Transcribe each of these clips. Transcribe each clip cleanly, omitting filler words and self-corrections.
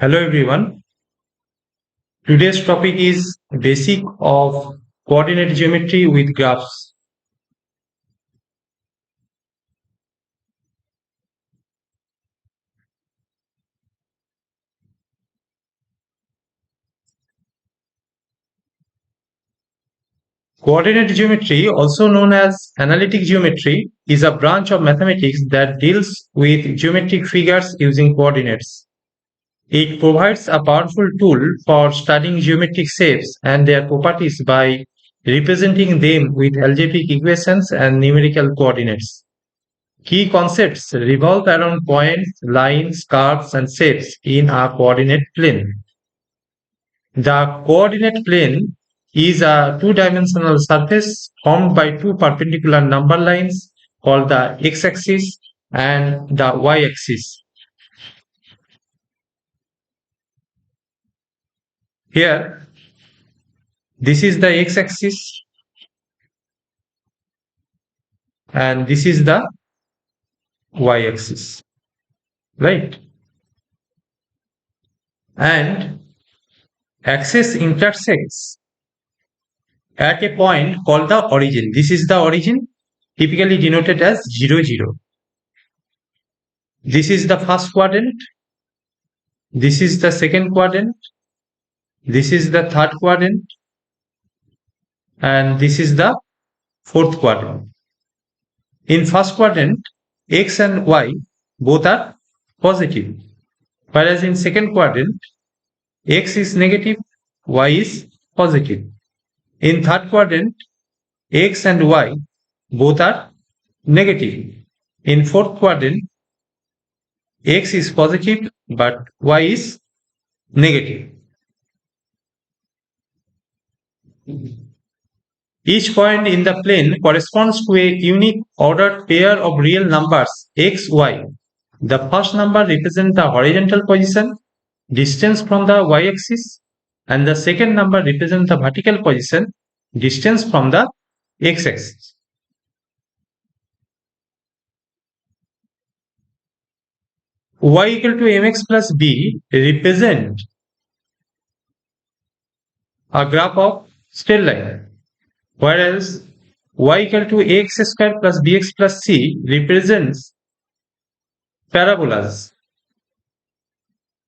Hello everyone. Today's topic is basic of coordinate geometry with graphs. Coordinate geometry, also known as analytic geometry, is a branch of mathematics that deals with geometric figures using coordinates. It provides a powerful tool for studying geometric shapes and their properties by representing them with algebraic equations and numerical coordinates. Key concepts revolve around points, lines, curves, and shapes in a coordinate plane. The coordinate plane is a two-dimensional surface formed by two perpendicular number lines called the x-axis and the y-axis. Here, this is the x-axis and this is the y-axis, right? And axis intersects at a point called the origin. This is the origin, typically denoted as 0, 0. This is the first quadrant. This is the second quadrant. This is the third quadrant. And this is the fourth quadrant. In first quadrant, x and y both are positive. Whereas in second quadrant, x is negative, y is positive. In third quadrant, x and y both are negative. In fourth quadrant, x is positive but y is negative. Each point in the plane corresponds to a unique ordered pair of real numbers x, y. The first number represents the horizontal position, distance from the y-axis, and the second number represents the vertical position, distance from the x-axis. Y equal to mx plus b represent a graph of straight line, whereas y equal to ax square plus bx plus c represents parabolas,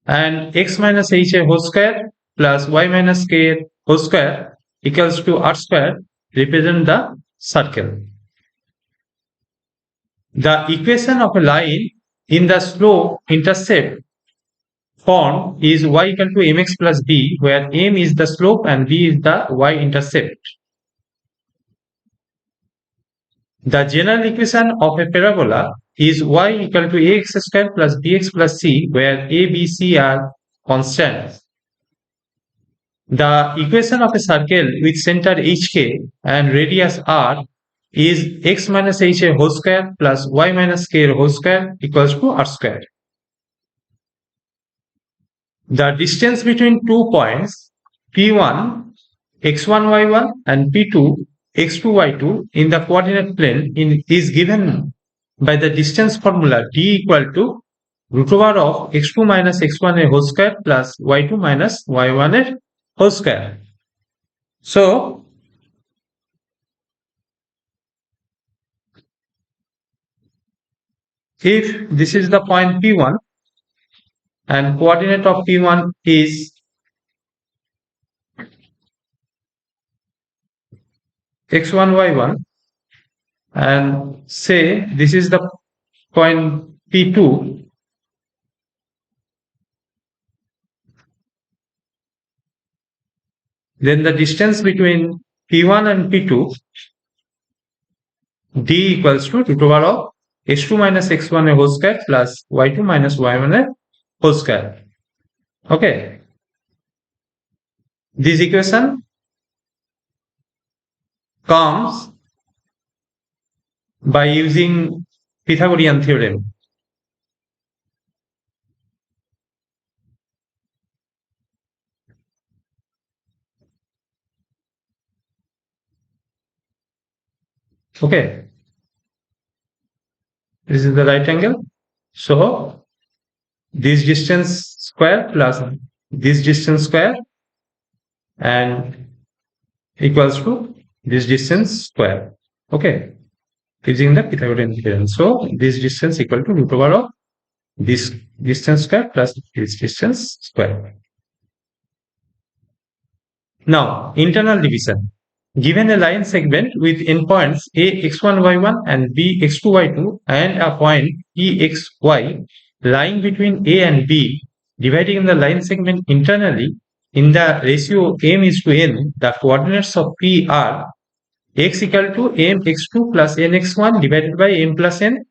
and x minus h a whole square plus y minus k whole square equals to r square represent the circle. The equation of a line in the slope intercept form is y equal to mx plus b, where m is the slope and b is the y-intercept. The general equation of a parabola is y equal to ax square plus bx plus c, where a, b, c are constants. The equation of a circle with center hk and radius r is x minus h a whole square plus y minus k whole square equals to r square. The distance between 2 points P1 x1 y1 and P2 x2 y2 in the coordinate plane is given by the distance formula d equal to root over of x2 minus x1 a whole square plus y2 minus y1 a whole square. So if this is the point P1 and coordinate of P1 is x1 y1, and say this is the point P2, then the distance between P1 and P2 d equals to root over of x2 minus x1 a whole square plus y2 minus y1 a whole square. Okay. This equation comes by using Pythagorean theorem. Okay. This is the right angle. So this distance square plus this distance square and equals to this distance square. Okay, using the Pythagorean theorem. So this distance equal to root over of this distance square plus this distance square. Now, internal division. Given a line segment with endpoints A x1 y1 and B x2 y2 and a point P x y lying between A and B, dividing the line segment internally in the ratio m is to n, the coordinates of P are x equal to m x2 plus n x1 divided by m plus n,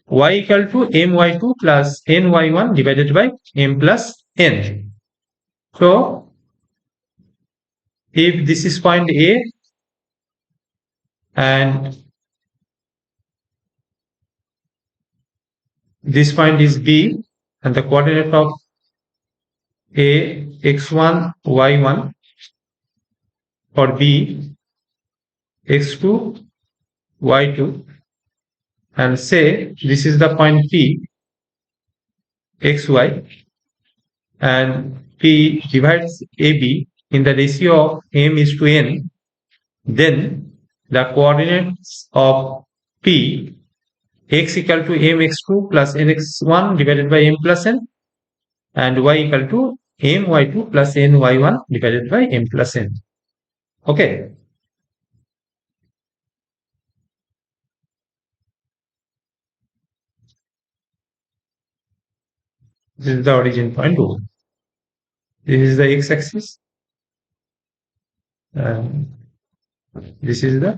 y equal to m y2 plus n y1 divided by m plus n. So, if this is point A and this point is B and the coordinate of A x1 y1 for B x2 y2 and say this is the point P xy and P divides AB in the ratio of m is to n, then the coordinates of P x equal to m x2 plus n x1 divided by m plus n and y equal to m y2 plus n y1 divided by m plus n. Okay. This is the origin point O. This is the x-axis and this is the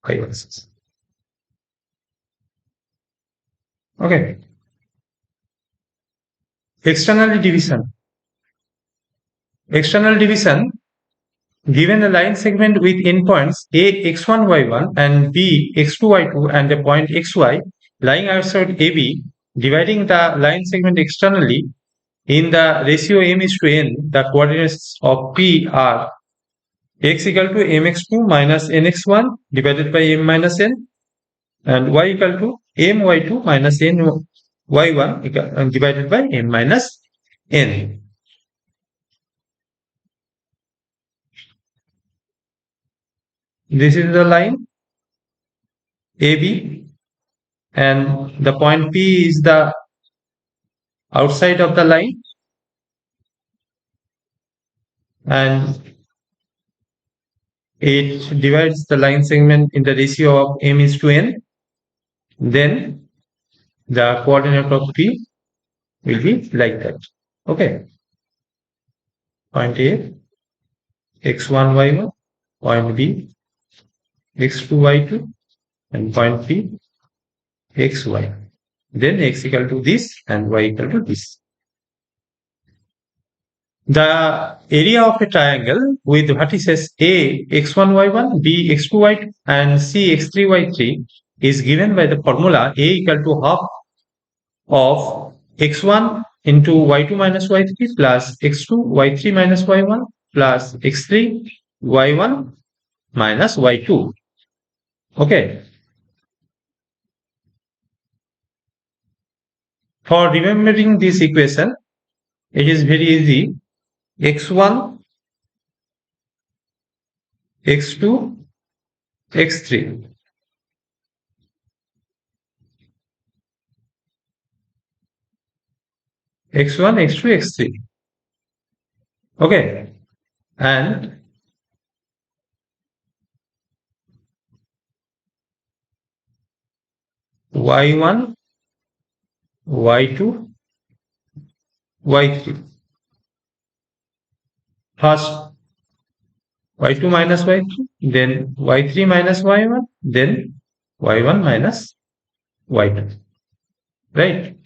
y-axis. Okay. External division. External division, given a line segment with endpoints A x1 y1 and B x2 y2 and a point xy lying outside AB, dividing the line segment externally in the ratio m is to n, the coordinates of P are x equal to mx2 minus nx1 divided by m minus n and y equal to m y2 minus n y1 divided by m minus n. This is the line AB and the point P is the outside of the line and it divides the line segment in the ratio of m is to n. Then the coordinate of P will be like that. Okay. Point A x1 y1, point B x2 y2 and point P xy. Then x equal to this and y equal to this. The area of a triangle with vertices A x1 y1, B x2 y2 and C x3 y3 is given by the formula A equal to half of x1 into y2 minus y3 plus x2 y3 minus y1 plus x3 y1 minus y2. Okay. For remembering this equation, it is very easy. x1, x2, x3. x1, x2, x3. Okay. And y1, y2, y3. First y2 minus y3, then y3 minus y1, then y1 minus y2. Right?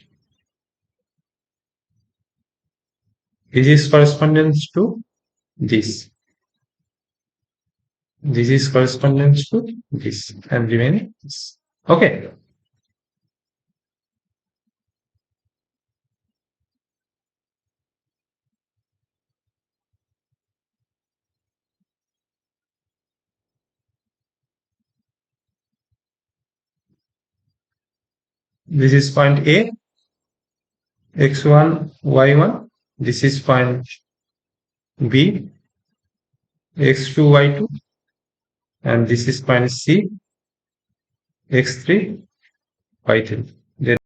This is correspondence to this. This is correspondence to this and remaining this. Okay. This is point A x1, y1. This is point B, x2, y2, and this is point C, x3, y3. Then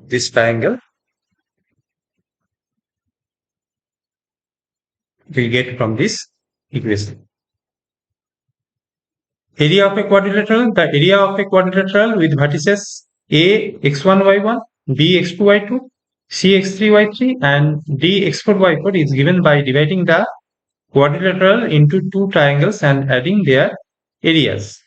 this triangle we get from this equation. Area of a quadrilateral, the area of a quadrilateral with vertices A x1 y1, B x2 y2, C x3 y3, and D x4 y4 is given by dividing the quadrilateral into two triangles and adding their areas.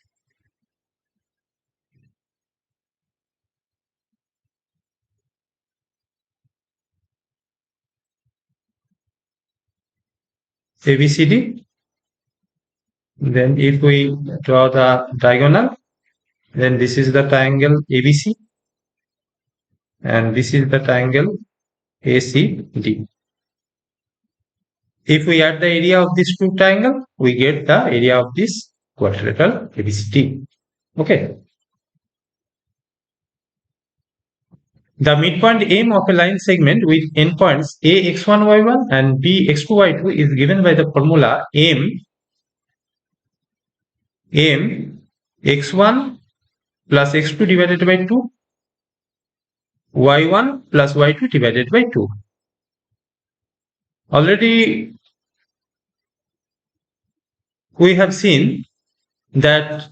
ABCD. Then if we draw the diagonal, then this is the triangle ABC and this is the triangle ACD. If we add the area of this two triangle, we get the area of this quadrilateral ABCD. Okay. The midpoint M of a line segment with endpoints A x1 y1 and B x2 y2 is given by the formula M x1 plus x2 divided by 2, y1 plus y2 divided by 2. Already we have seen that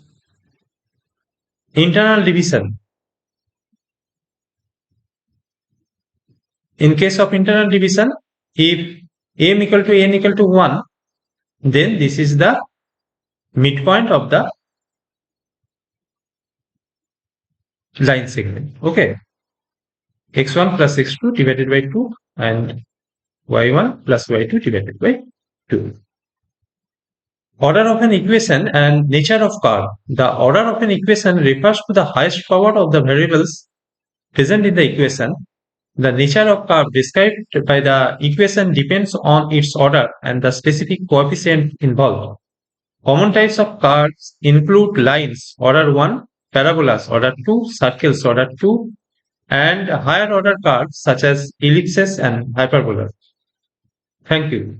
internal division, in case of internal division, if m equal to n equal to 1, then this is the midpoint of the line segment. Okay. x1 plus x2 divided by 2 and y1 plus y2 divided by 2. Order of an equation and nature of curve. The order of an equation refers to the highest power of the variables present in the equation. The nature of curve described by the equation depends on its order and the specific coefficient involved. Common types of curves include lines, order 1, parabolas, order 2, circles, order 2, and higher order curves such as ellipses and hyperbolas. Thank you.